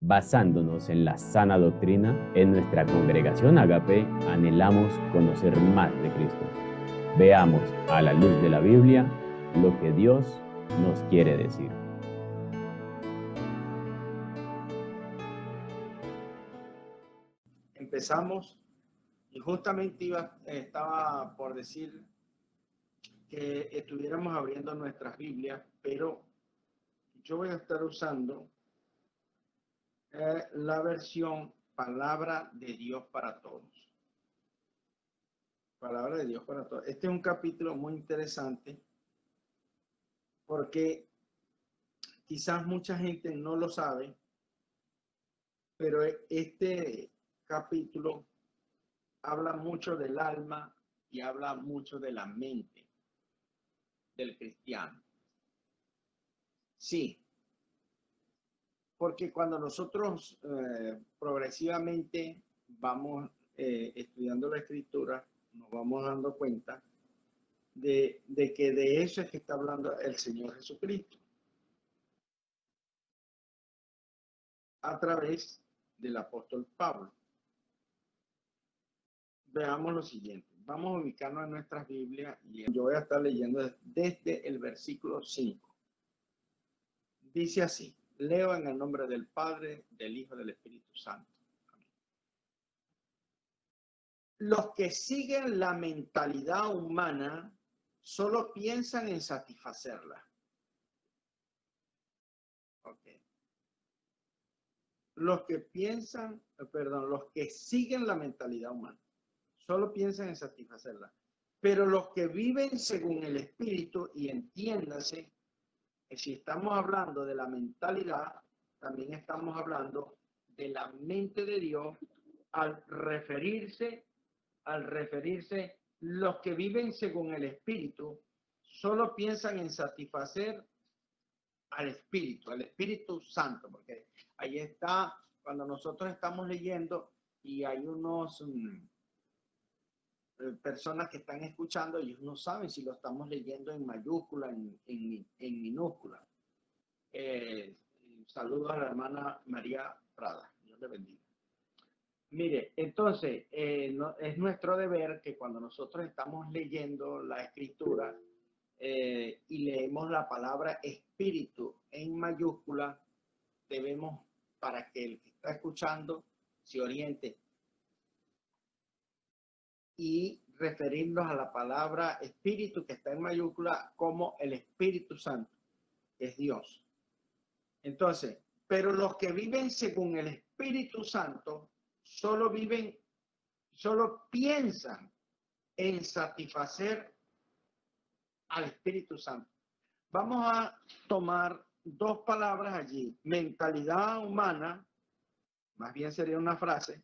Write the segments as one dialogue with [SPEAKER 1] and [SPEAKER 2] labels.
[SPEAKER 1] Basándonos en la sana doctrina, en nuestra congregación Agape anhelamos conocer más de Cristo. Veamos a la luz de la Biblia lo que Dios nos quiere decir.
[SPEAKER 2] Empezamos y justamente estaba por decir que estuviéramos abriendo nuestras Biblias, pero yo voy a estar usando la versión Palabra de Dios para Todos. Palabra de Dios para Todos. Este es un capítulo muy interesante porque quizás mucha gente no lo sabe, pero este capítulo habla mucho del alma y habla mucho de la mente del cristiano. Sí, porque cuando nosotros progresivamente vamos estudiando la escritura, nos vamos dando cuenta de que de eso es que está hablando el Señor Jesucristo a través del apóstol Pablo. Veamos lo siguiente. Vamos a ubicarnos en nuestras Biblias y yo voy a estar leyendo desde el versículo 5. Dice así: leo en el nombre del Padre, del Hijo y del Espíritu Santo. Amén. Los que siguen la mentalidad humana solo piensan en satisfacerla. Okay. Los que siguen la mentalidad humana solo piensan en satisfacerla. Pero los que viven según el Espíritu, y entiéndase, que si estamos hablando de la mentalidad, también estamos hablando de la mente de Dios al referirse los que viven según el Espíritu solo piensan en satisfacer al Espíritu Santo, porque ahí está cuando nosotros estamos leyendo y hay unos personas que están escuchando, ellos no saben si lo estamos leyendo en mayúscula, en minúscula. Saludos a la hermana María Prada, Dios le bendiga. Mire, entonces, es nuestro deber que cuando nosotros estamos leyendo la escritura y leemos la palabra espíritu en mayúscula, debemos, para que el que está escuchando se oriente, y referirnos a la palabra espíritu que está en mayúscula como el Espíritu Santo, que es Dios. Entonces, pero los que viven según el Espíritu Santo solo piensan en satisfacer al Espíritu Santo. Vamos a tomar dos palabras allí: mentalidad humana, más bien sería una frase,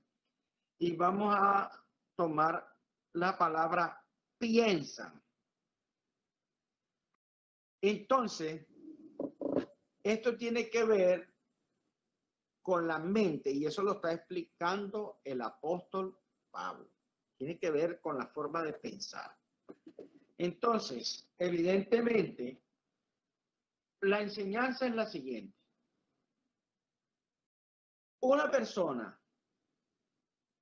[SPEAKER 2] y vamos a tomar la palabra piensan. Entonces, esto tiene que ver con la mente, y eso lo está explicando el apóstol Pablo. Tiene que ver con la forma de pensar. Entonces, evidentemente, la enseñanza es la siguiente. Una persona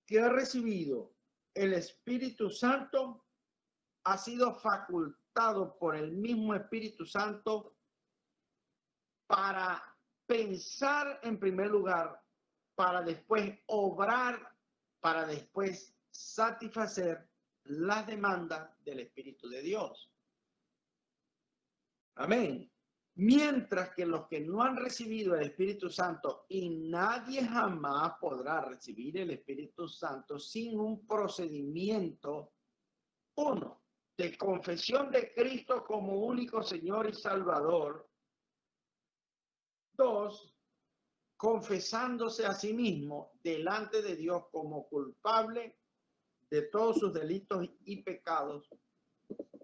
[SPEAKER 2] que ha recibido el Espíritu Santo ha sido facultado por el mismo Espíritu Santo para pensar en primer lugar, para después obrar, para después satisfacer las demandas del Espíritu de Dios. Amén. Mientras que los que no han recibido el Espíritu Santo, y nadie jamás podrá recibir el Espíritu Santo sin un procedimiento, uno, de confesión de Cristo como único Señor y Salvador. Dos, confesándose a sí mismo delante de Dios como culpable de todos sus delitos y pecados,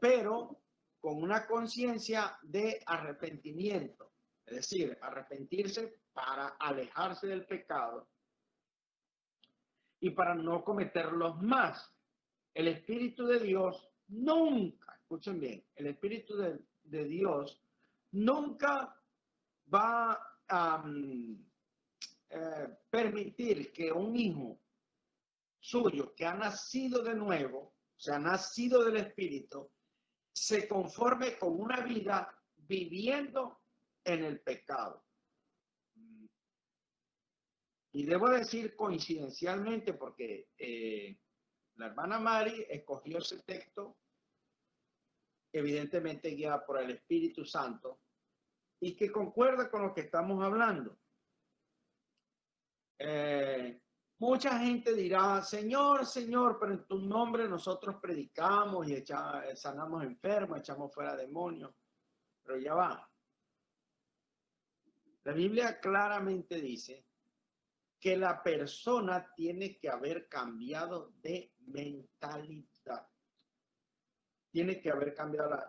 [SPEAKER 2] pero con una conciencia de arrepentimiento, es decir, arrepentirse para alejarse del pecado y para no cometerlos más. El Espíritu de Dios nunca, escuchen bien, el Espíritu de Dios nunca va a permitir que un hijo suyo que ha nacido de nuevo, o sea, nacido del Espíritu, se conforme con una vida viviendo en el pecado. Y debo decir coincidencialmente, porque la hermana Mari escogió ese texto, evidentemente guiada por el Espíritu Santo, y que concuerda con lo que estamos hablando. Mucha gente dirá, Señor, Señor, pero en tu nombre nosotros predicamos y sanamos enfermos, echamos fuera demonios. Pero ya va. La Biblia claramente dice que la persona tiene que haber cambiado de mentalidad. Tiene que haber cambiado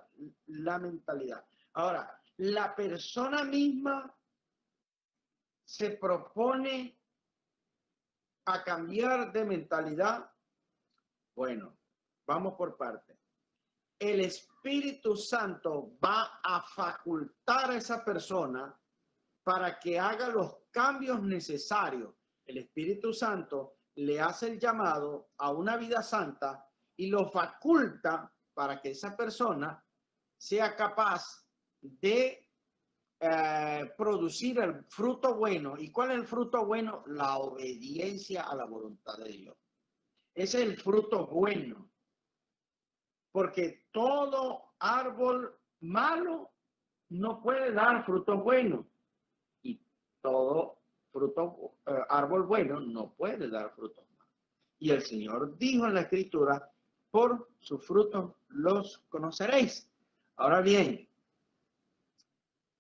[SPEAKER 2] la mentalidad. Ahora, la persona misma se propone a cambiar de mentalidad. Bueno, vamos por partes. El Espíritu Santo va a facultar a esa persona para que haga los cambios necesarios. El Espíritu Santo le hace el llamado a una vida santa y lo faculta para que esa persona sea capaz de producir el fruto bueno. ¿Y cuál es el fruto bueno? La obediencia a la voluntad de Dios. Ese es el fruto bueno. Porque todo árbol malo no puede dar frutos buenos. Y todo árbol bueno no puede dar frutos malos. Y el Señor dijo en la Escritura, por sus frutos los conoceréis. Ahora bien,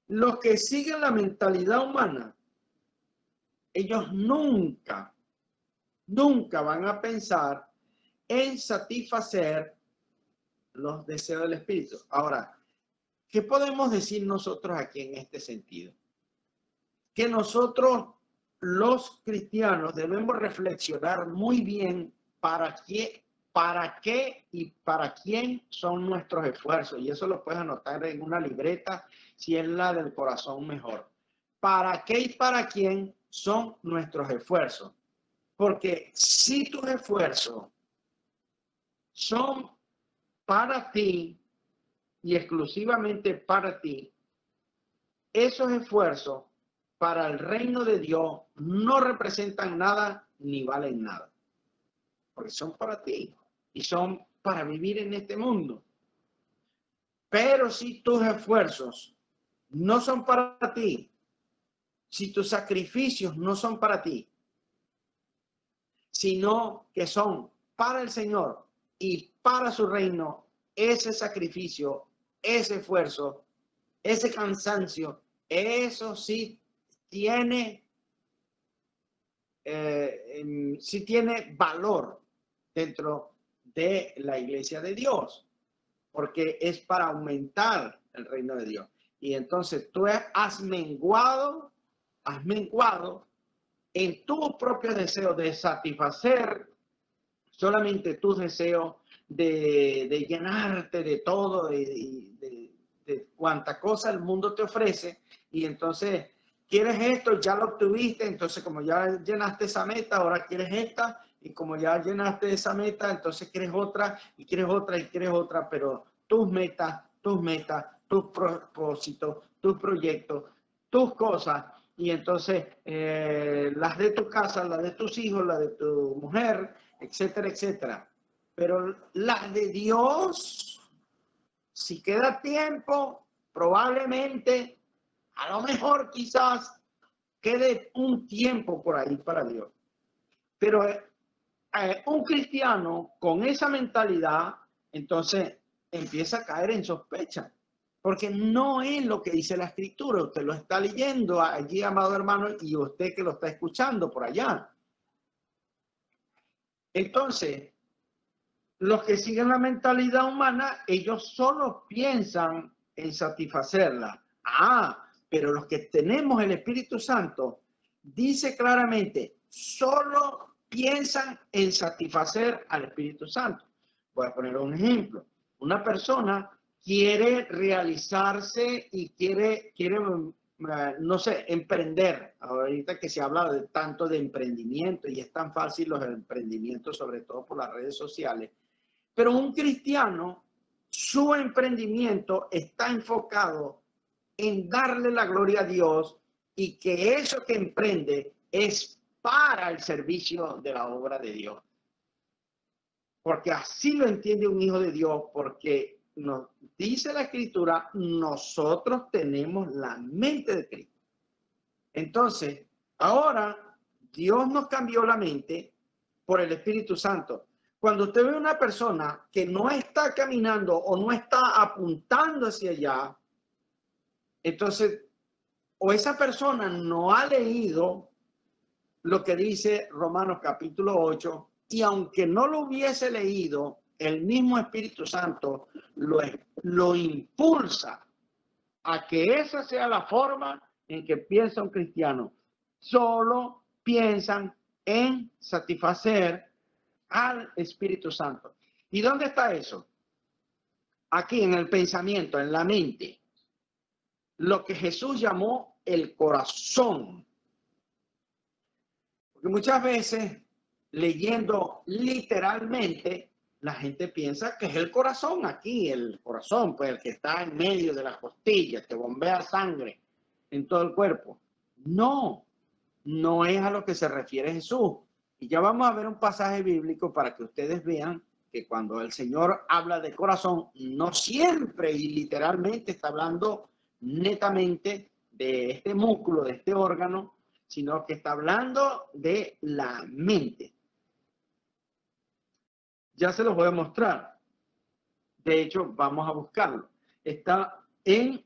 [SPEAKER 2] los que siguen la mentalidad humana, ellos nunca van a pensar en satisfacer los deseos del Espíritu. Ahora, ¿qué podemos decir nosotros aquí en este sentido? Que nosotros, los cristianos, debemos reflexionar muy bien para qué y para quién son nuestros esfuerzos. Y eso lo puedes anotar en una libreta, si es la del corazón mejor. ¿Para qué y para quién son nuestros esfuerzos? Porque si tus esfuerzos son para ti y exclusivamente para ti, esos esfuerzos para el reino de Dios no representan nada ni valen nada. Porque son para ti y son para vivir en este mundo. Pero si tus esfuerzos no son para ti, si tus sacrificios no son para ti, sino que son para el Señor y para su reino, ese sacrificio, ese esfuerzo, ese cansancio, eso sí tiene valor dentro de la iglesia de Dios, porque es para aumentar el reino de Dios. Y entonces tú has menguado en tu propio deseo de satisfacer solamente tus deseos de llenarte de todo, de cuanta cosa el mundo te ofrece, y entonces quieres esto, ya lo obtuviste, entonces como ya llenaste esa meta, ahora quieres esta, y como ya llenaste esa meta, entonces quieres otra, y quieres otra, y quieres otra, pero tus metas, tus propósitos, tus proyectos, tus cosas, y entonces las de tu casa, las de tus hijos, las de tu mujer, etcétera, etcétera. Pero las de Dios, si queda tiempo, probablemente, a lo mejor quizás quede un tiempo por ahí para Dios. Pero un cristiano con esa mentalidad, entonces empieza a caer en sospecha. Porque no es lo que dice la Escritura. Usted lo está leyendo allí, amado hermano, y usted que lo está escuchando por allá. Entonces, los que siguen la mentalidad humana, ellos solo piensan en satisfacerla. Pero los que tenemos el Espíritu Santo, dice claramente, solo piensan en satisfacer al Espíritu Santo. Voy a poner un ejemplo. Una persona quiere realizarse y quiere no sé, emprender. Ahorita que se habla de tanto de emprendimiento y es tan fácil los emprendimientos, sobre todo por las redes sociales. Pero un cristiano, su emprendimiento está enfocado en darle la gloria a Dios y que eso que emprende es para el servicio de la obra de Dios. Porque así lo entiende un hijo de Dios, porque nos dice la Escritura, nosotros tenemos la mente de Cristo. Entonces, ahora Dios nos cambió la mente por el Espíritu Santo. Cuando usted ve una persona que no está caminando o no está apuntando hacia allá, entonces, o esa persona no ha leído lo que dice Romanos capítulo 8, y aunque no lo hubiese leído, el mismo Espíritu Santo lo impulsa a que esa sea la forma en que piensa un cristiano. Solo piensan en satisfacer al Espíritu Santo. ¿Y dónde está eso? Aquí en el pensamiento, en la mente. Lo que Jesús llamó el corazón. Porque muchas veces, leyendo literalmente, la gente piensa que es el corazón aquí, el corazón, pues el que está en medio de las costillas, que bombea sangre en todo el cuerpo. No, no es a lo que se refiere Jesús. Y ya vamos a ver un pasaje bíblico para que ustedes vean que cuando el Señor habla de corazón, no siempre y literalmente está hablando netamente de este músculo, de este órgano, sino que está hablando de la mente. Ya se los voy a mostrar. De hecho, vamos a buscarlo. Está en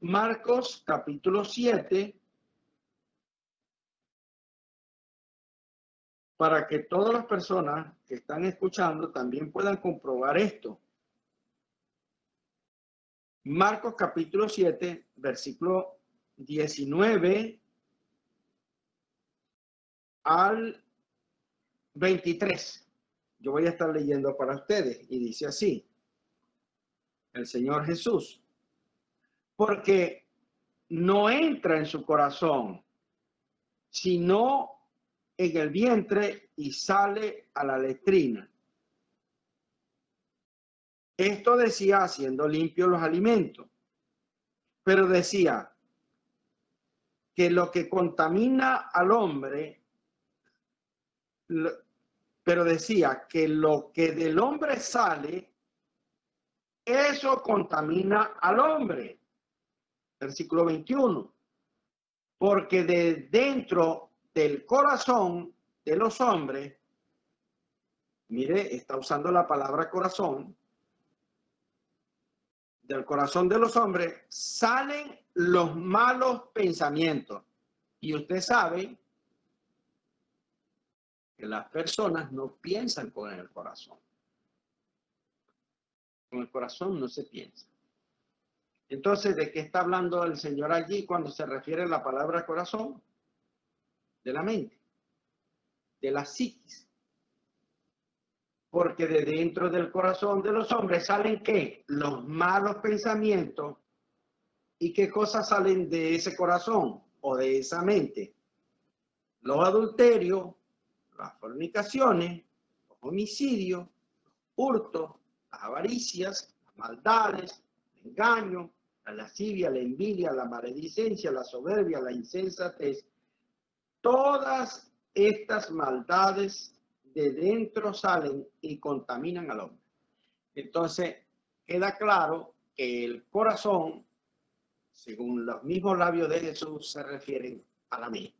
[SPEAKER 2] Marcos capítulo 7, para que todas las personas que están escuchando también puedan comprobar esto. Marcos capítulo 7, versículo 19 al 23. Yo voy a estar leyendo para ustedes y dice así, el Señor Jesús, porque no entra en su corazón, sino en el vientre y sale a la letrina. Esto decía haciendo limpios los alimentos, pero decía que lo que contamina al hombre, pero decía que lo que del hombre sale, eso contamina al hombre. Versículo 21. Porque de dentro del corazón de los hombres, mire, está usando la palabra corazón, del corazón de los hombres salen los malos pensamientos. Y usted sabe que las personas no piensan con el corazón. Con el corazón no se piensa. Entonces, ¿de qué está hablando el Señor allí cuando se refiere a la palabra corazón? De la mente, de la psiquis. Porque de dentro del corazón de los hombres salen ¿qué? Los malos pensamientos. ¿Y qué cosas salen de ese corazón o de esa mente? Los adulterios, las fornicaciones, los homicidios, los hurtos, las avaricias, las maldades, el engaño, la lascivia, la envidia, la maledicencia, la soberbia, la insensatez. Todas estas maldades de dentro salen y contaminan al hombre. Entonces, queda claro que el corazón, según los mismos labios de Jesús, se refieren a la mente.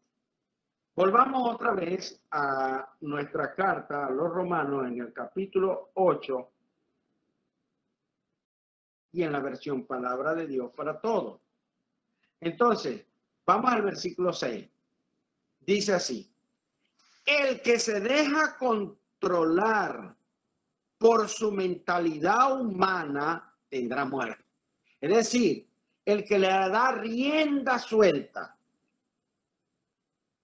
[SPEAKER 2] Volvamos otra vez a nuestra carta a los romanos en el capítulo 8 y en la versión Palabra de Dios para Todos. Entonces, vamos al versículo 6. Dice así, el que se deja controlar por su mentalidad humana tendrá muerte. Es decir, el que le da rienda suelta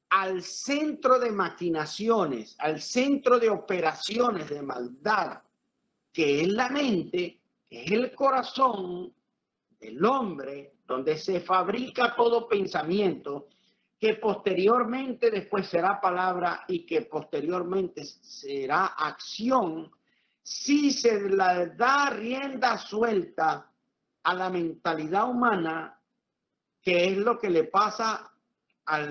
[SPEAKER 2] al centro de maquinaciones, al centro de operaciones de maldad, que es la mente, que es el corazón del hombre, donde se fabrica todo pensamiento que posteriormente después será palabra y que posteriormente será acción, si se le da rienda suelta a la mentalidad humana, que es lo que le pasa a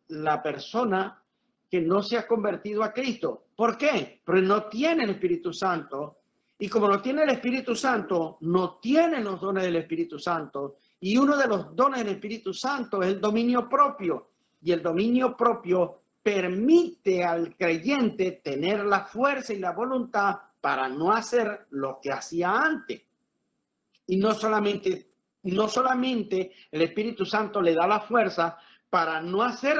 [SPEAKER 2] la persona que no se ha convertido a Cristo. ¿Por qué? Porque no tiene el Espíritu Santo. Y como no tiene el Espíritu Santo, no tiene los dones del Espíritu Santo. Y uno de los dones del Espíritu Santo es el dominio propio. Y el dominio propio permite al creyente tener la fuerza y la voluntad para no hacer lo que hacía antes. Y no solamente el Espíritu Santo le da la fuerza para no hacer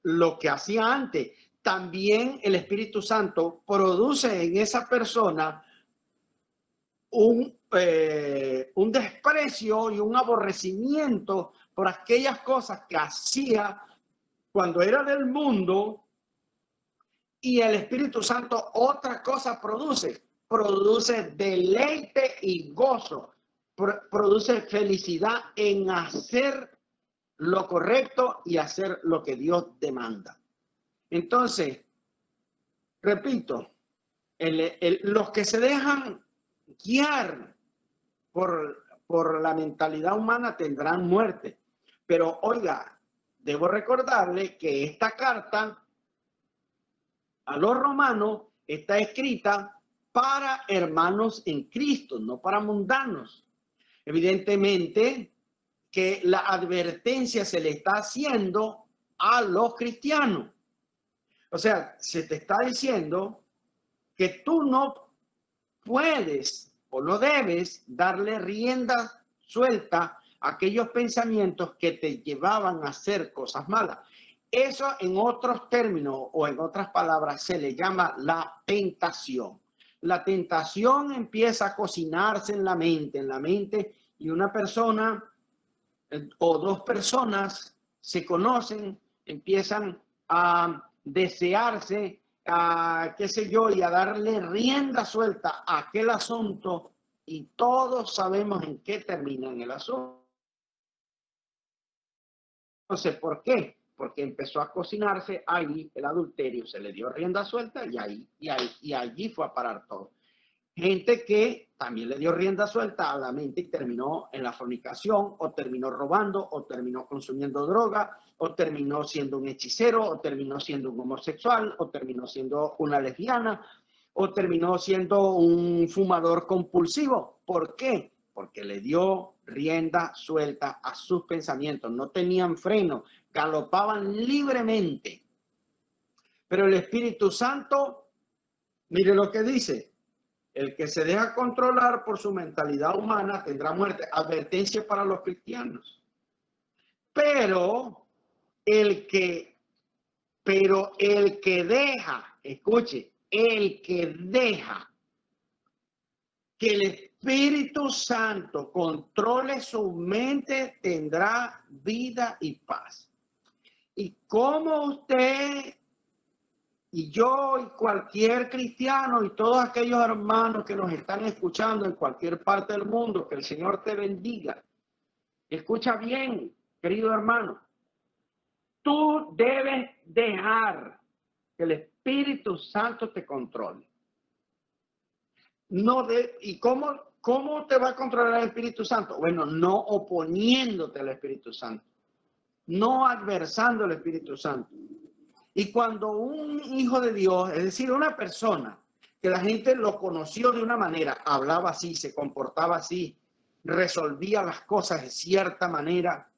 [SPEAKER 2] lo que hacía antes. También el Espíritu Santo produce en esa persona un desprecio y un aborrecimiento por aquellas cosas que hacía cuando era del mundo, y el Espíritu Santo otra cosa produce deleite y gozo, produce felicidad en hacer lo correcto y hacer lo que Dios demanda. Entonces, repito, los que se dejan guiar por la mentalidad humana tendrán muerte. Pero oiga, debo recordarle que esta carta a los romanos está escrita para hermanos en Cristo, no para mundanos. Evidentemente que la advertencia se le está haciendo a los cristianos. O sea, se te está diciendo que tú no puedes o no debes darle rienda suelta a aquellos pensamientos que te llevaban a hacer cosas malas. Eso, en otros términos o en otras palabras, se le llama la tentación. La tentación empieza a cocinarse en la mente, y una persona o dos personas se conocen, empiezan a desearse, qué sé yo, y a darle rienda suelta a aquel asunto, y todos sabemos en qué termina en el asunto. Entonces, ¿por qué? Porque empezó a cocinarse allí el adulterio, se le dio rienda suelta y allí fue a parar todo. Gente que también le dio rienda suelta a la mente y terminó en la fornicación, o terminó robando, o terminó consumiendo droga, o terminó siendo un hechicero, o terminó siendo un homosexual, o terminó siendo una lesbiana, o terminó siendo un fumador compulsivo. ¿Por qué? Porque le dio rienda suelta a sus pensamientos. No tenían freno, galopaban libremente. Pero el Espíritu Santo, mire lo que dice: el que se deja controlar por su mentalidad humana tendrá muerte. Advertencia para los cristianos. Pero el que deja, escuche, el que deja que el Espíritu Santo controle su mente tendrá vida y paz. Y como usted y yo y cualquier cristiano y todos aquellos hermanos que nos están escuchando en cualquier parte del mundo, que el Señor te bendiga. Escucha bien, querido hermano. Tú debes dejar que el Espíritu Santo te controle. ¿Y cómo te va a controlar el Espíritu Santo? Bueno, no oponiéndote al Espíritu Santo, no adversando al Espíritu Santo. Y cuando un hijo de Dios, es decir, una persona que la gente lo conoció de una manera, hablaba así, se comportaba así, resolvía las cosas de cierta manera,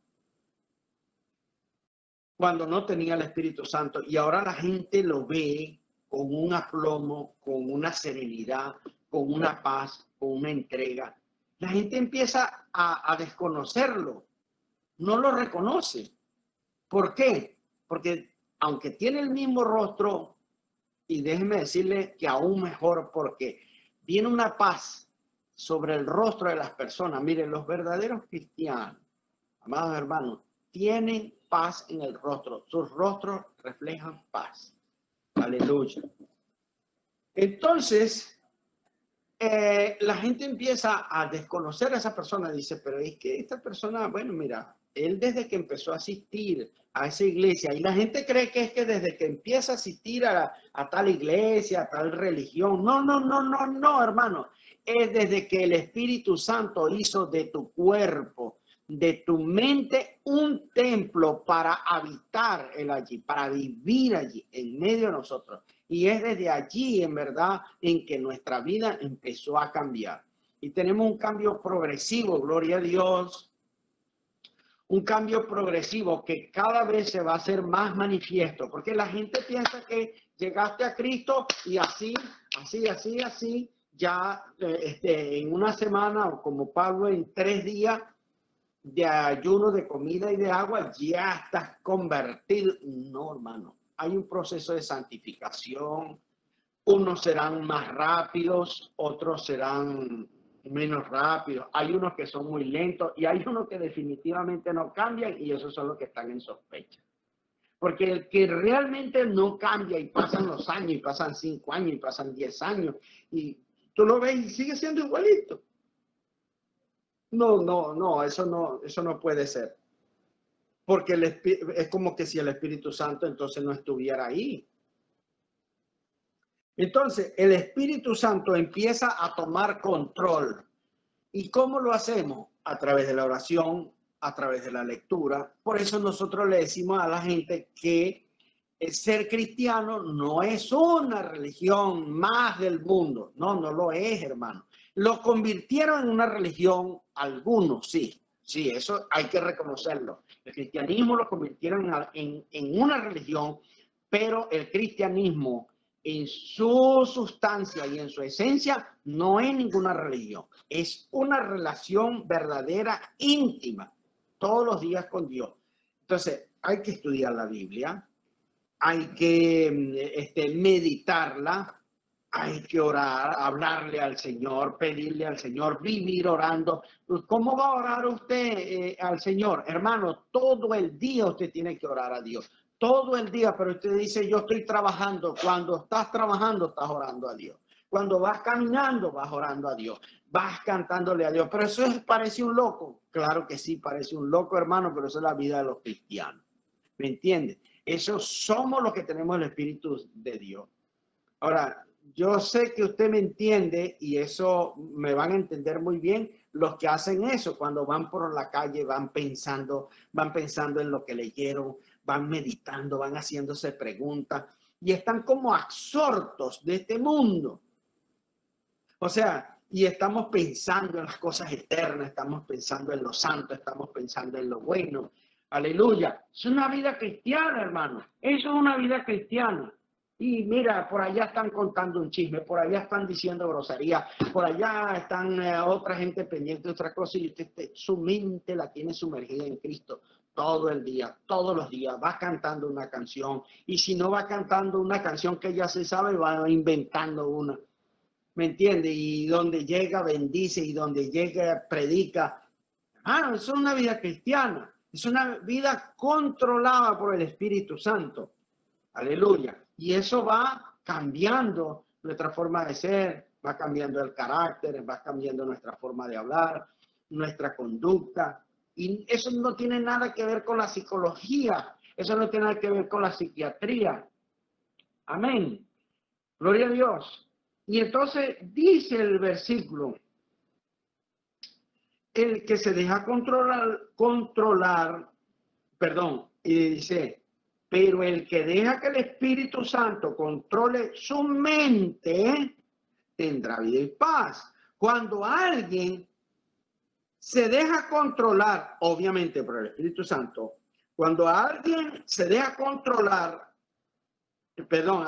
[SPEAKER 2] cuando no tenía el Espíritu Santo, y ahora la gente lo ve con un aplomo, con una serenidad, con una paz, con una entrega, la gente empieza a desconocerlo, no lo reconoce. ¿Por qué? Porque aunque tiene el mismo rostro, y déjeme decirle que aún mejor, porque viene una paz sobre el rostro de las personas. Miren, los verdaderos cristianos, amados hermanos, tienen paz en el rostro. Sus rostros reflejan paz. Aleluya. Entonces, la gente empieza a desconocer a esa persona. Dice, pero es que esta persona, bueno, mira, él desde que empezó a asistir a esa iglesia, y la gente cree que es que desde que empieza a asistir a tal iglesia, a tal religión. No, no, no, no, no, hermano. Es desde que el Espíritu Santo hizo de tu cuerpo, de tu mente, un templo para habitar allí, para vivir allí, en medio de nosotros. Y es desde allí, en verdad, en que nuestra vida empezó a cambiar. Y tenemos un cambio progresivo, gloria a Dios. Un cambio progresivo que cada vez se va a hacer más manifiesto, porque la gente piensa que llegaste a Cristo y así, ya en una semana, o como Pablo, en 3 días de ayuno, de comida y de agua, ya estás convertido. No, hermano, hay un proceso de santificación. Unos serán más rápidos, otros serán menos rápidos. Hay unos que son muy lentos y hay unos que definitivamente no cambian, y esos son los que están en sospecha. Porque el que realmente no cambia, y pasan los años, y pasan 5 años, y pasan 10 años, y tú lo ves y sigue siendo igualito. No, eso no puede ser. Porque es como que si el Espíritu Santo entonces no estuviera ahí. Entonces, el Espíritu Santo empieza a tomar control. ¿Y cómo lo hacemos? A través de la oración, a través de la lectura. Por eso nosotros le decimos a la gente que ser cristiano no es una religión más del mundo. No, no lo es, hermano. Lo convirtieron en una religión algunos, sí. Sí, eso hay que reconocerlo. El cristianismo lo convirtieron en una religión, pero el cristianismo en su sustancia y en su esencia no es ninguna religión. Es una relación verdadera, íntima, todos los días con Dios. Entonces, hay que estudiar la Biblia, hay que meditarla, hay que orar, hablarle al Señor, pedirle al Señor, vivir orando. ¿Cómo va a orar usted al Señor? Hermano, todo el día usted tiene que orar a Dios. Todo el día, pero usted dice, yo estoy trabajando. Cuando estás trabajando, estás orando a Dios. Cuando vas caminando, vas orando a Dios. Vas cantándole a Dios. Pero eso parece un loco. Claro que sí, parece un loco, hermano, pero eso es la vida de los cristianos. ¿Me entiendes? Eso somos los que tenemos el Espíritu de Dios. Ahora, yo sé que usted me entiende, y eso me van a entender muy bien los que hacen eso cuando van por la calle, van pensando en lo que leyeron, van meditando, van haciéndose preguntas y están como absortos de este mundo. O sea, y estamos pensando en las cosas eternas, estamos pensando en lo santo, estamos pensando en lo bueno. Aleluya. Es una vida cristiana, hermano. Eso es una vida cristiana. Y mira, por allá están contando un chisme, por allá están diciendo grosería, por allá están otra gente pendiente de otra cosa, y usted, su mente la tiene sumergida en Cristo todo el día, todos los días. Va cantando una canción, y si no va cantando una canción que ya se sabe, va inventando una. ¿Me entiende? Y donde llega, bendice, y donde llega, predica. Eso es una vida cristiana. Es una vida controlada por el Espíritu Santo. Aleluya. Y eso va cambiando nuestra forma de ser, va cambiando el carácter, va cambiando nuestra forma de hablar, nuestra conducta. Y eso no tiene nada que ver con la psicología. Eso no tiene nada que ver con la psiquiatría. Amén. Gloria a Dios. Y entonces dice el versículo, el que se deja controlar, y dice, pero el que deja que el Espíritu Santo controle su mente, tendrá vida y paz. Cuando alguien se deja controlar, obviamente por el Espíritu Santo, cuando alguien se deja controlar,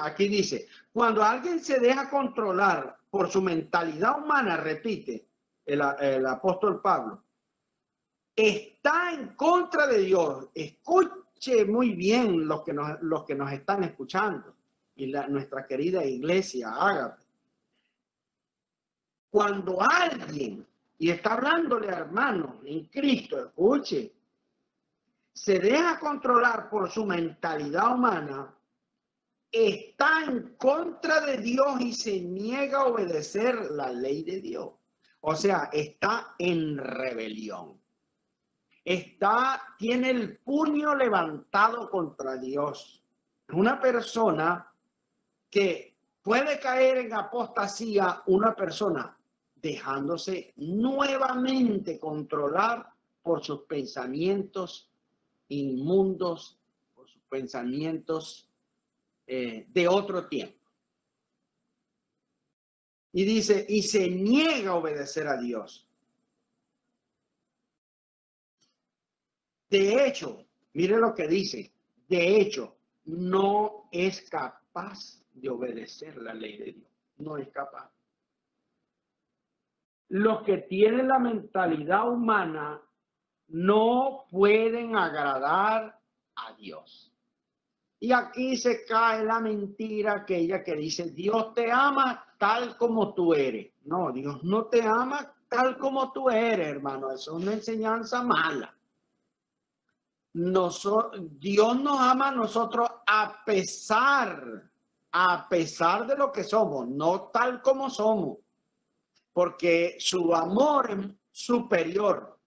[SPEAKER 2] aquí dice, cuando alguien se deja controlar por su mentalidad humana, repite el apóstol Pablo, está en contra de Dios. Escuche muy bien los que nos están escuchando, y nuestra querida iglesia Ágape. Cuando alguien, y está hablándole a hermanos en Cristo, escuche, se deja controlar por su mentalidad humana, está en contra de Dios y se niega a obedecer la ley de Dios. O sea, está en rebelión. Tiene el puño levantado contra Dios. Una persona que puede caer en apostasía, una persona dejándose nuevamente controlar por sus pensamientos inmundos, por sus pensamientos de otro tiempo. Y dice, y se niega a obedecer a Dios. De hecho, mire lo que dice, de hecho, no es capaz de obedecer la ley de Dios. No es capaz. Los que tienen la mentalidad humana no pueden agradar a Dios. Y aquí se cae la mentira aquella que dice, Dios te ama tal como tú eres. No, Dios no te ama tal como tú eres, hermano. Eso es una enseñanza mala. Dios nos ama a nosotros a pesar de lo que somos, no tal como somos, porque su amor es superior,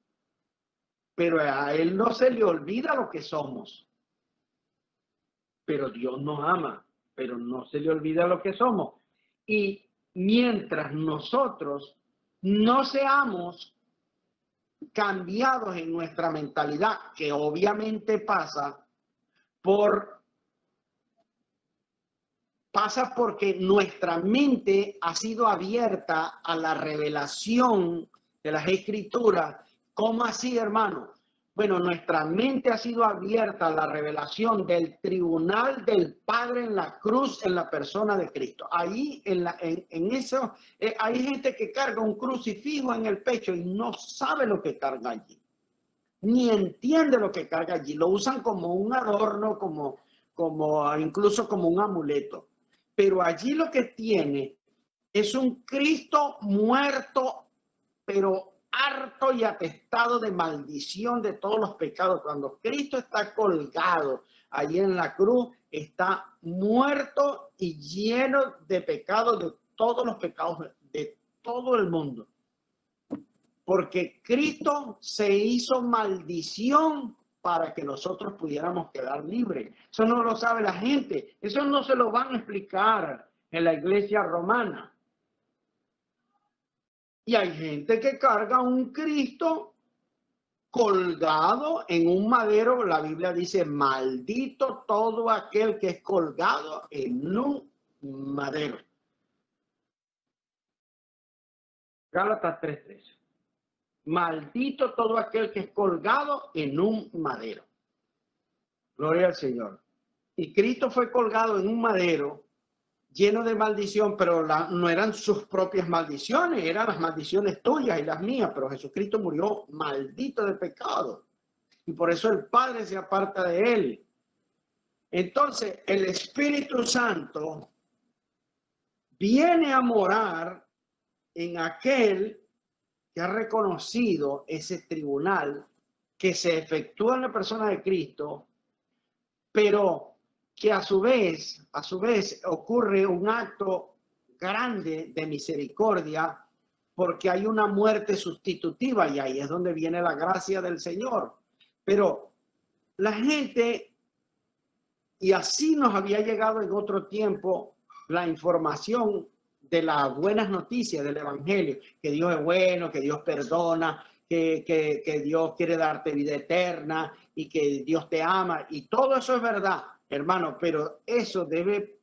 [SPEAKER 2] pero a Él no se le olvida lo que somos. Pero Dios nos ama, pero no se le olvida lo que somos. Y mientras nosotros no seamos cambiados en nuestra mentalidad, que obviamente pasa porque nuestra mente ha sido abierta a la revelación de las Escrituras. ¿Cómo así, hermano? Bueno, nuestra mente ha sido abierta a la revelación del tribunal del Padre en la cruz, en la persona de Cristo. Ahí, en eso, hay gente que carga un crucifijo en el pecho y no sabe lo que carga allí, ni entiende lo que carga allí. Lo usan como un adorno, incluso como un amuleto. Pero allí lo que tiene es un Cristo muerto, pero harto y atestado de maldición de todos los pecados. Cuando Cristo está colgado allí en la cruz, está muerto y lleno de pecados, de todos los pecados de todo el mundo. Porque Cristo se hizo maldición para que nosotros pudiéramos quedar libres. Eso no lo sabe la gente. Eso no se lo van a explicar en la iglesia romana. Y hay gente que carga un Cristo colgado en un madero. La Biblia dice, maldito todo aquel que es colgado en un madero. Gálatas 3:13. Maldito todo aquel que es colgado en un madero. Gloria al Señor. Y Cristo fue colgado en un madero lleno de maldición, pero no eran sus propias maldiciones, eran las maldiciones tuyas y las mías, pero Jesucristo murió maldito de pecado. Y por eso el Padre se aparta de él. Entonces, el Espíritu Santo viene a morar en aquel que ha reconocido ese tribunal que se efectúa en la persona de Cristo, pero que a su vez ocurre un acto grande de misericordia porque hay una muerte sustitutiva y ahí es donde viene la gracia del Señor. Pero la gente, y así nos había llegado en otro tiempo la información de las buenas noticias del Evangelio, que Dios es bueno, que Dios perdona, que Dios quiere darte vida eterna y que Dios te ama, y todo eso es verdad, hermano, pero eso debe,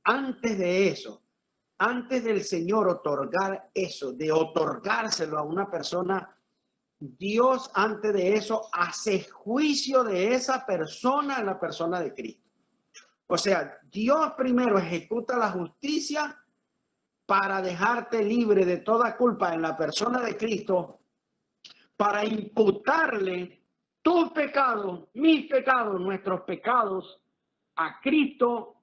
[SPEAKER 2] antes de eso, antes del Señor otorgar eso, de otorgárselo a una persona, Dios antes de eso hace juicio de esa persona en la persona de Cristo. O sea, Dios primero ejecuta la justicia para dejarte libre de toda culpa en la persona de Cristo, para imputarle tus pecados, mis pecados, nuestros pecados a Cristo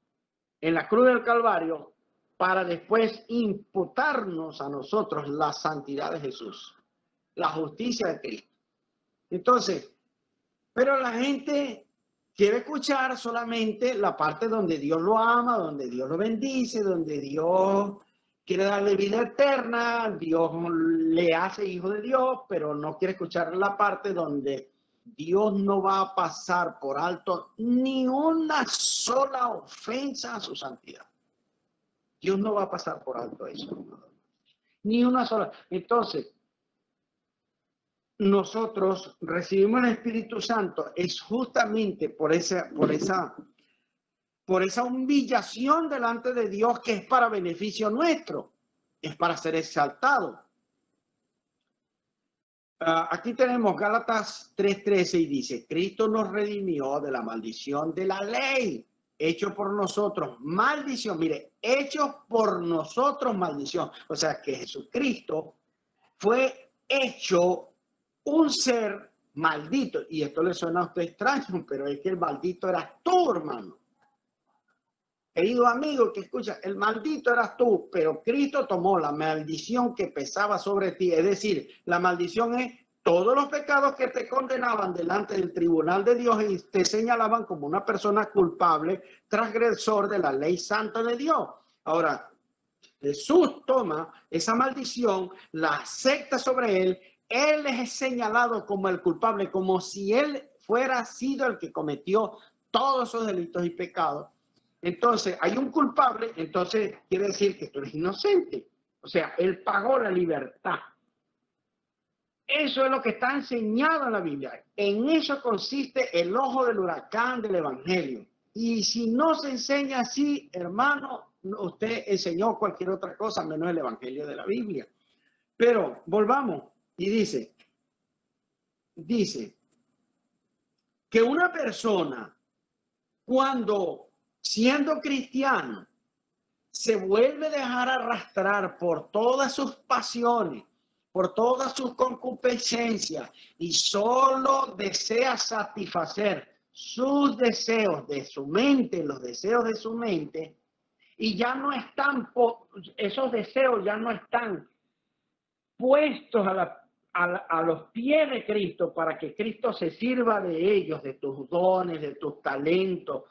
[SPEAKER 2] en la cruz del Calvario, para después imputarnos a nosotros la santidad de Jesús, la justicia de Cristo. Entonces, pero la gente quiere escuchar solamente la parte donde Dios lo ama, donde Dios lo bendice, donde Dios quiere darle vida eterna, Dios le hace hijo de Dios, pero no quiere escuchar la parte donde Dios no va a pasar por alto ni una sola ofensa a su santidad. Dios no va a pasar por alto eso, ni una sola. Entonces, nosotros recibimos el Espíritu Santo es justamente por esa humillación delante de Dios, que es para beneficio nuestro, es para ser exaltado. Aquí tenemos Gálatas 3:13 y dice: Cristo nos redimió de la maldición de la ley, hecho por nosotros maldición. Mire, hecho por nosotros maldición. O sea que Jesucristo fue hecho un ser maldito. Y esto le suena a usted extraño, pero es que el maldito eras tú, hermano. Querido amigo que escucha, el maldito eras tú, pero Cristo tomó la maldición que pesaba sobre ti. Es decir, la maldición es todos los pecados que te condenaban delante del tribunal de Dios y te señalaban como una persona culpable, transgresor de la ley santa de Dios. Ahora, Jesús toma esa maldición, la acepta sobre él es señalado como el culpable, como si él fuera sido el que cometió todos esos delitos y pecados. Entonces, hay un culpable, entonces quiere decir que tú eres inocente. O sea, él pagó la libertad. Eso es lo que está enseñado en la Biblia. En eso consiste el ojo del huracán del Evangelio. Y si no se enseña así, hermano, usted enseñó cualquier otra cosa menos el Evangelio de la Biblia. Pero volvamos y dice que una persona, cuando siendo cristiano, se vuelve a dejar arrastrar por todas sus pasiones, por todas sus concupiscencias y solo desea satisfacer sus deseos de su mente, los deseos de su mente, y ya no están, esos deseos ya no están puestos a los pies de Cristo para que Cristo se sirva de ellos, de tus dones, de tus talentos,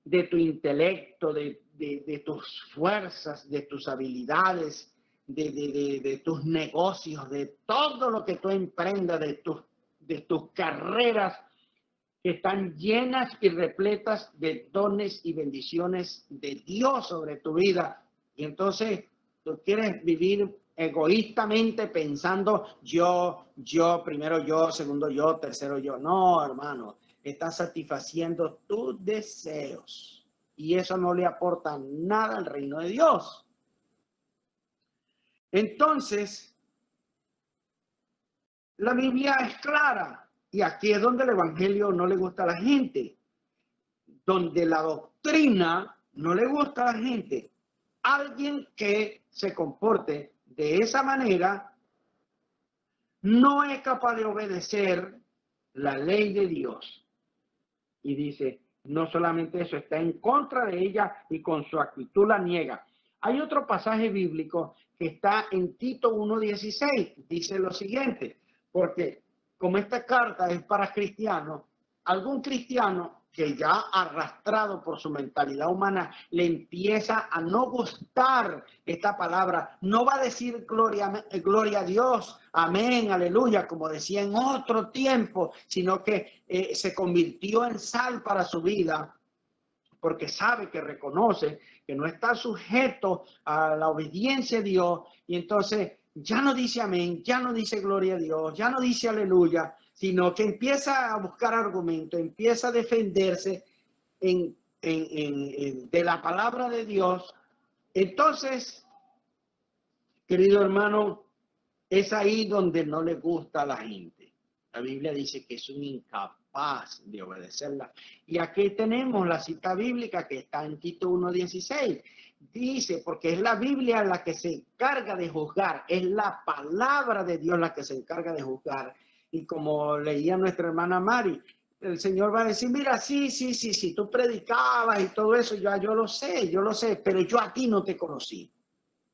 [SPEAKER 2] de tu intelecto, de tus fuerzas, de tus habilidades, de tus negocios, de todo lo que tú emprendas, de tus carreras que están llenas y repletas de dones y bendiciones de Dios sobre tu vida. Y entonces tú quieres vivir egoístamente pensando yo, primero yo, segundo yo, tercero yo. No, hermano, estás satisfaciendo tus deseos y eso no le aporta nada al reino de Dios. Entonces, la Biblia es clara. Y aquí es donde el evangelio no le gusta a la gente, donde la doctrina no le gusta a la gente. Alguien que se comporte de esa manera no es capaz de obedecer la ley de Dios. Y dice, no solamente eso, está en contra de ella y con su actitud la niega. Hay otro pasaje bíblico que está en Tito 1:16, dice lo siguiente, porque como esta carta es para cristianos, algún cristiano que ya arrastrado por su mentalidad humana le empieza a no gustar esta palabra, no va a decir gloria a Dios, amén, aleluya, como decía en otro tiempo, sino que se convirtió en sal para su vida, porque sabe que reconoce que no está sujeto a la obediencia a Dios, y entonces ya no dice amén, ya no dice gloria a Dios, ya no dice aleluya, sino que empieza a buscar argumentos, empieza a defenderse de la palabra de Dios. Entonces, querido hermano, es ahí donde no le gusta a la gente. La Biblia dice que es un incapaz de obedecerla. Y aquí tenemos la cita bíblica que está en Tito 1:16. Dice, porque es la Biblia la que se encarga de juzgar, es la palabra de Dios la que se encarga de juzgar. Y como leía nuestra hermana Mari, el Señor va a decir, mira, sí, tú predicabas y todo eso, yo lo sé, pero yo a ti no te conocí.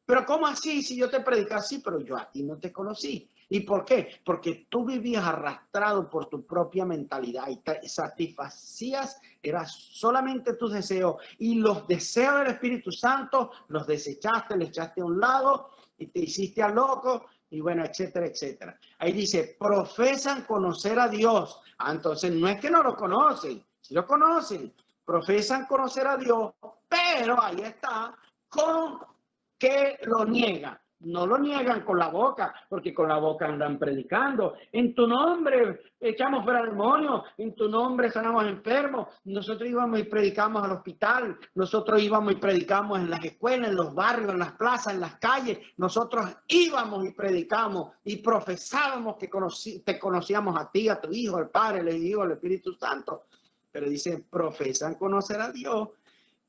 [SPEAKER 2] Pero ¿cómo así? Si yo te predicaba, sí, pero yo a ti no te conocí. ¿Y por qué? Porque tú vivías arrastrado por tu propia mentalidad y te satisfacías, era solamente tus deseos, y los deseos del Espíritu Santo los desechaste, le echaste a un lado y te hiciste a loco, y bueno, etcétera, etcétera. Ahí dice, profesan conocer a Dios. Entonces no es que no lo conocen, sí lo conocen, profesan conocer a Dios, pero ahí está, con que lo niegan. No lo niegan con la boca, porque con la boca andan predicando. En tu nombre echamos fuera demonios, en tu nombre sanamos enfermos. Nosotros íbamos y predicamos al hospital, nosotros íbamos y predicamos en las escuelas, en los barrios, en las plazas, en las calles. Nosotros íbamos y predicamos y profesábamos que te conocíamos a ti, a tu Hijo, al Padre, el Hijo, al Espíritu Santo. Pero dicen, profesan conocer a Dios,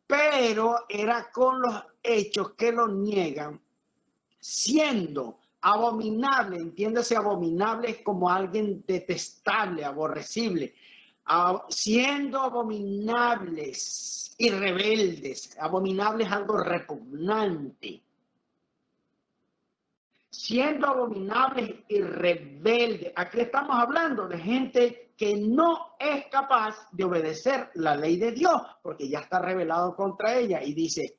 [SPEAKER 2] pero era con los hechos que lo niegan, siendo abominable, entiéndase, abominable como alguien detestable, aborrecible, siendo abominables y rebeldes. Abominable es algo repugnante. Siendo abominables y rebeldes. Aquí estamos hablando de gente que no es capaz de obedecer la ley de Dios, porque ya está revelado contra ella, y dice,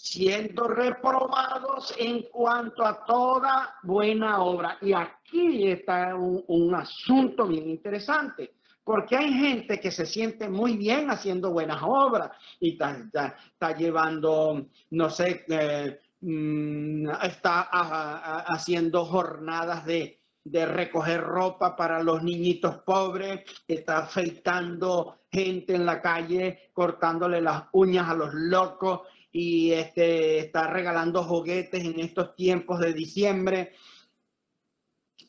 [SPEAKER 2] siendo reprobados en cuanto a toda buena obra. Y aquí está un asunto bien interesante, porque hay gente que se siente muy bien haciendo buenas obras y está llevando, no sé, está haciendo jornadas de recoger ropa para los niñitos pobres, está afeitando gente en la calle, cortándole las uñas a los locos, y está regalando juguetes en estos tiempos de diciembre,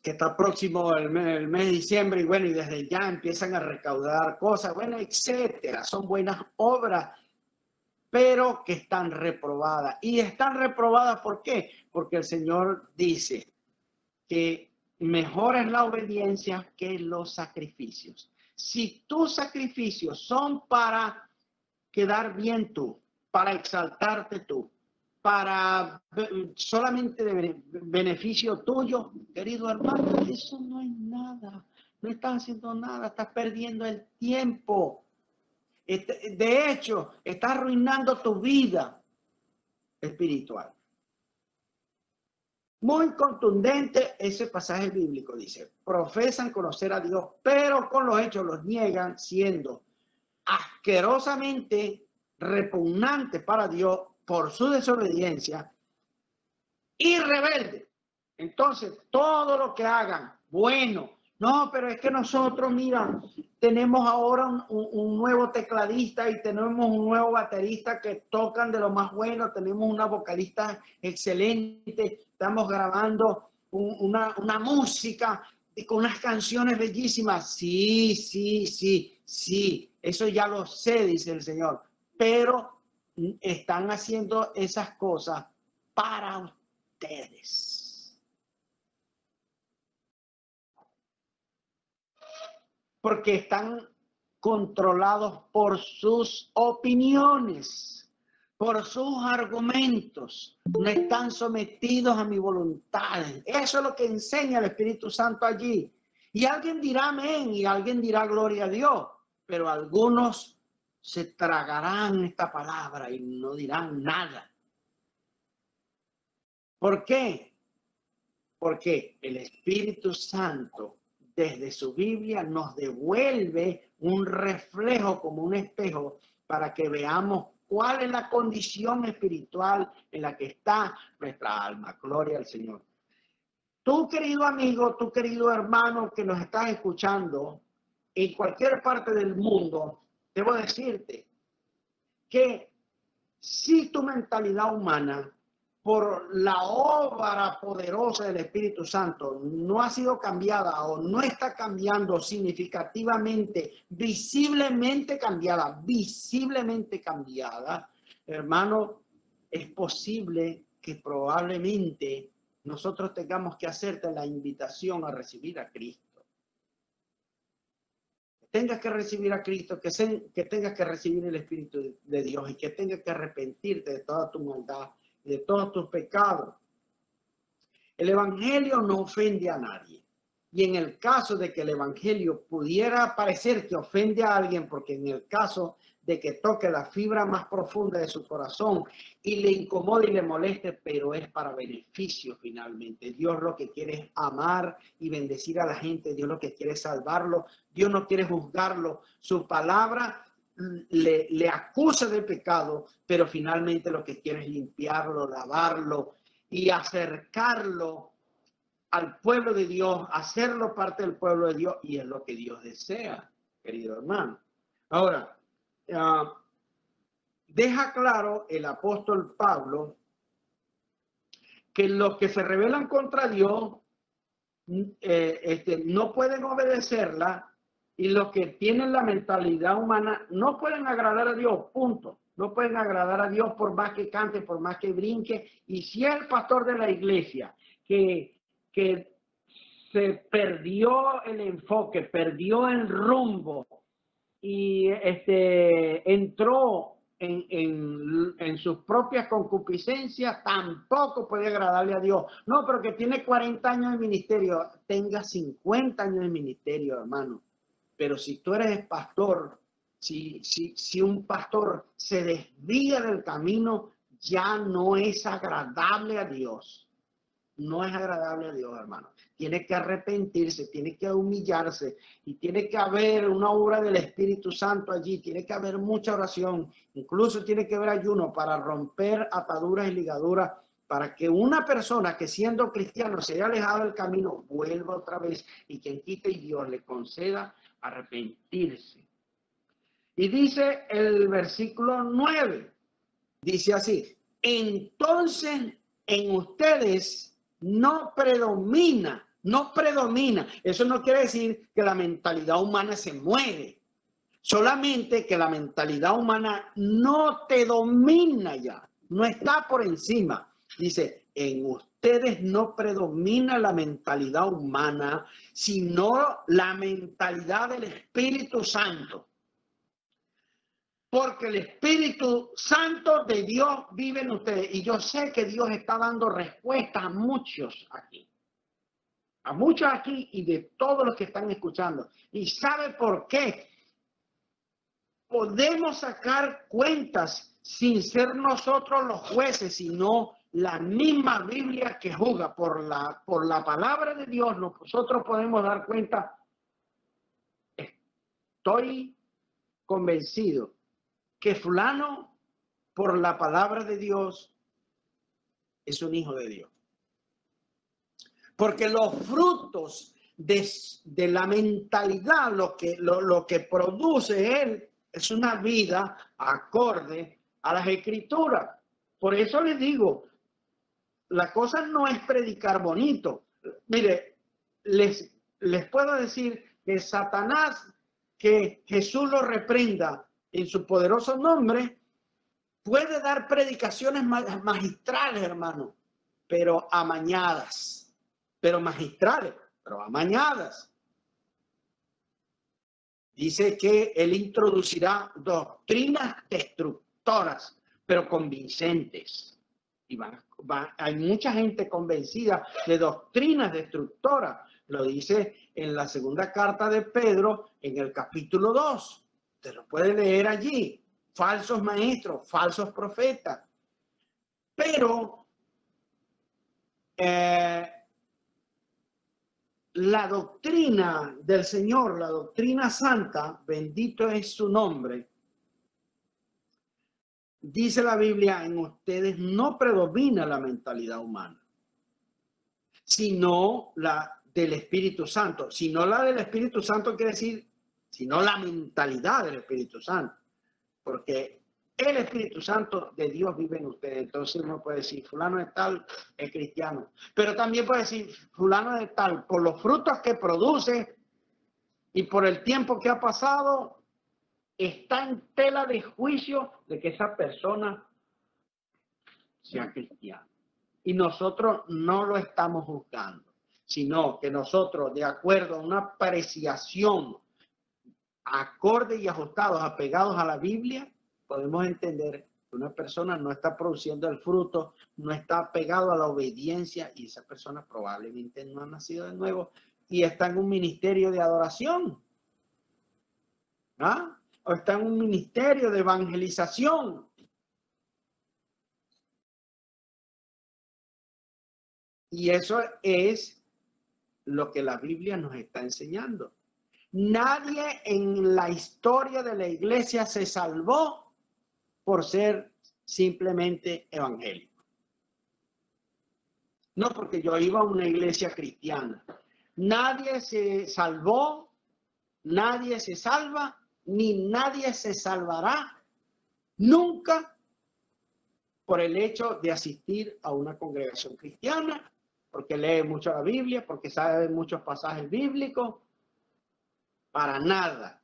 [SPEAKER 2] que está próximo el mes de diciembre, y bueno, y desde ya empiezan a recaudar cosas, bueno, etcétera. Son buenas obras, pero que están reprobadas. Y están reprobadas, ¿por qué? Porque el Señor dice que mejor es la obediencia que los sacrificios. Si tus sacrificios son para quedar bien tú, para exaltarte tú, para solamente de beneficio tuyo, querido hermano, eso no es nada. No estás haciendo nada, estás perdiendo el tiempo. De hecho, estás arruinando tu vida espiritual. Muy contundente ese pasaje bíblico, dice, profesan conocer a Dios, pero con los hechos los niegan, siendo asquerosamente repugnante para Dios por su desobediencia y rebelde. Entonces, todo lo que hagan, bueno, no, pero es que nosotros, mira, tenemos ahora un nuevo tecladista y tenemos un nuevo baterista que tocan de lo más bueno, tenemos una vocalista excelente, estamos grabando una música con unas canciones bellísimas. Sí, sí, sí, sí, eso ya lo sé, dice el Señor, pero están haciendo esas cosas para ustedes. Porque están controlados por sus opiniones, por sus argumentos. No están sometidos a mi voluntad. Eso es lo que enseña el Espíritu Santo allí. Y alguien dirá amén y alguien dirá gloria a Dios, pero algunos se tragarán esta palabra y no dirán nada. ¿Por qué? Porque el Espíritu Santo desde su Biblia nos devuelve un reflejo como un espejo para que veamos cuál es la condición espiritual en la que está nuestra alma. Gloria al Señor. Tú, querido amigo, tú, querido hermano que nos estás escuchando en cualquier parte del mundo, debo decirte que si tu mentalidad humana, por la obra poderosa del Espíritu Santo, no ha sido cambiada o no está cambiando significativamente, visiblemente cambiada, hermano, es posible que probablemente nosotros tengamos que hacerte la invitación a recibir a Cristo. Tengas que recibir a Cristo, que tengas que recibir el Espíritu de Dios y que tengas que arrepentirte de toda tu maldad y de todos tus pecados. El evangelio no ofende a nadie. Y en el caso de que el evangelio pudiera parecer que ofende a alguien, porque en el caso de que toque la fibra más profunda de su corazón y le incomode y le moleste, pero es para beneficio finalmente. Dios lo que quiere es amar y bendecir a la gente. Dios lo que quiere es salvarlo. Dios no quiere juzgarlo. Su palabra le acusa de pecado, pero finalmente lo que quiere es limpiarlo, lavarlo y acercarlo al pueblo de Dios, hacerlo parte del pueblo de Dios, y es lo que Dios desea, querido hermano. Ahora, deja claro el apóstol Pablo que los que se rebelan contra Dios no pueden obedecerla, y los que tienen la mentalidad humana no pueden agradar a Dios, punto. No pueden agradar a Dios por más que cante, por más que brinque. Y si es el pastor de la iglesia que se perdió el enfoque, perdió el rumbo y entró en sus propias concupiscencias, tampoco puede agradarle a Dios. No, pero que tiene 40 años de ministerio, tenga 50 años de ministerio, hermano. Pero si tú eres pastor, si un pastor se desvía del camino, ya no es agradable a Dios. No es agradable a Dios, hermano. Tiene que arrepentirse, tiene que humillarse y tiene que haber una obra del Espíritu Santo allí. Tiene que haber mucha oración. Incluso tiene que haber ayuno para romper ataduras y ligaduras, para que una persona que siendo cristiano se haya alejado del camino vuelva otra vez, y quien quite y Dios le conceda arrepentirse. Y dice el versículo 9, dice así: entonces en ustedes no predomina. Eso no quiere decir que la mentalidad humana se muere. Solamente que la mentalidad humana no te domina ya. No está por encima. Dice, en ustedes no predomina la mentalidad humana, sino la mentalidad del Espíritu Santo. Porque el Espíritu Santo de Dios vive en ustedes. Y yo sé que Dios está dando respuesta a muchos aquí. A muchos aquí y de todos los que están escuchando. ¿Y sabe por qué? Podemos sacar cuentas sin ser nosotros los jueces, sino la misma Biblia que juzga. Por la palabra de Dios nosotros podemos dar cuenta. Estoy convencido que fulano, por la palabra de Dios, es un hijo de Dios. Porque los frutos de la mentalidad, lo que produce él, es una vida acorde a las Escrituras. Por eso les digo, la cosa no es predicar bonito. Mire, les puedo decir que Satanás, que Jesús lo reprenda en su poderoso nombre, puede dar predicaciones magistrales, hermano, pero amañadas. Pero magistrales, pero amañadas. Dice que él introducirá doctrinas destructoras, pero convincentes. Y hay mucha gente convencida de doctrinas destructoras. Lo dice en la segunda carta de Pedro, en el capítulo 2. Te lo puede leer allí. Falsos maestros, falsos profetas. Pero la doctrina del Señor, la doctrina santa, bendito es su nombre, dice la Biblia, en ustedes no predomina la mentalidad humana, sino la del Espíritu Santo. Sino la del Espíritu Santo quiere decir, sino la mentalidad del Espíritu Santo, porque el Espíritu Santo de Dios vive en ustedes. Entonces uno puede decir, fulano de tal es cristiano. Pero también puede decir, fulano de tal, por los frutos que produce y por el tiempo que ha pasado, está en tela de juicio de que esa persona sea cristiana. Y nosotros no lo estamos juzgando, sino que nosotros, de acuerdo a una apreciación acorde y ajustados, apegados a la Biblia, podemos entender Una persona no está produciendo el fruto, no está pegado a la obediencia y esa persona probablemente no ha nacido de nuevo y está en un ministerio de adoración, ¿ah? O está en un ministerio de evangelización. Y eso es lo que la Biblia nos está enseñando. Nadie en la historia de la iglesia se salvó por ser simplemente evangélico. No porque yo iba a una iglesia cristiana. Nadie se salvó, nadie se salva, ni nadie se salvará nunca por el hecho de asistir a una congregación cristiana, porque lee mucho la Biblia, porque sabe muchos pasajes bíblicos. Para nada.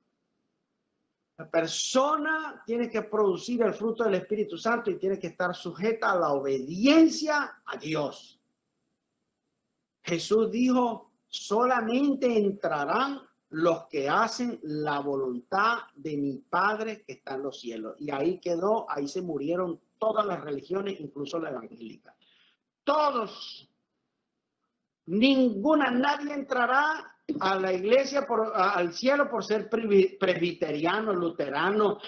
[SPEAKER 2] La persona tiene que producir el fruto del Espíritu Santo y tiene que estar sujeta a la obediencia a Dios. Jesús dijo, solamente entrarán los que hacen la voluntad de mi Padre que está en los cielos. Y ahí quedó, ahí se murieron todas las religiones, incluso la evangélica. Todos, nadie entrará a la iglesia, al cielo por ser presbiteriano, luterano,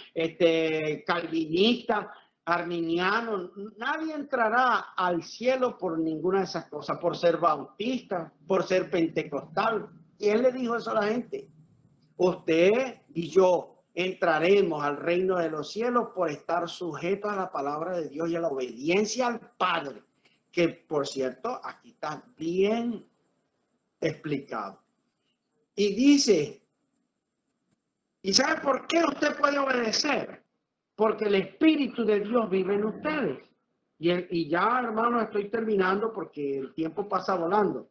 [SPEAKER 2] calvinista, arminiano. Nadie entrará al cielo por ninguna de esas cosas, por ser bautista, por ser pentecostal. ¿Quién le dijo eso a la gente? Usted y yo entraremos al reino de los cielos por estar sujetos a la palabra de Dios y a la obediencia al Padre, que por cierto, aquí está bien explicado. Y dice, ¿y sabe por qué usted puede obedecer? Porque el Espíritu de Dios vive en ustedes. Y ya, hermanos, estoy terminando porque el tiempo pasa volando.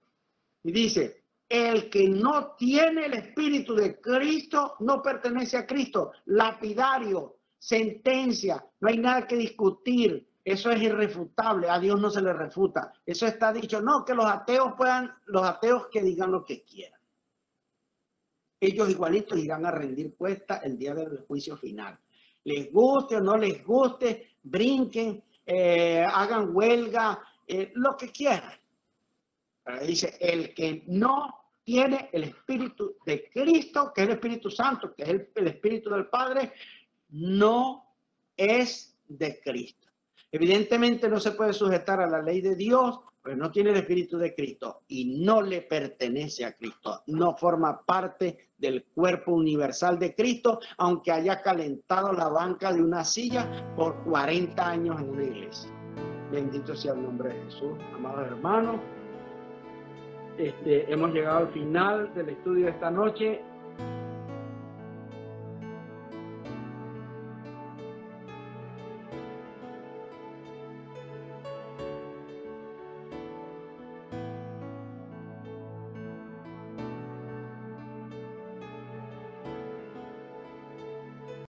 [SPEAKER 2] Y dice, el que no tiene el Espíritu de Cristo no pertenece a Cristo. Lapidario, sentencia, no hay nada que discutir. Eso es irrefutable, a Dios no se le refuta. Eso está dicho, no, que los ateos que digan lo que quieran. Ellos igualitos irán a rendir cuenta el día del juicio final. Les guste o no les guste, brinquen, hagan huelga, lo que quieran. Pero dice, el que no tiene el Espíritu de Cristo, que es el Espíritu Santo, que es el Espíritu del Padre, no es de Cristo. Evidentemente no se puede sujetar a la ley de Dios, pero no tiene el Espíritu de Cristo y no le pertenece a Cristo. No forma parte del cuerpo universal de Cristo, aunque haya calentado la banca de una silla por 40 años en una iglesia. Bendito sea el nombre de Jesús, amados hermanos. Hemos llegado al final del estudio de esta noche.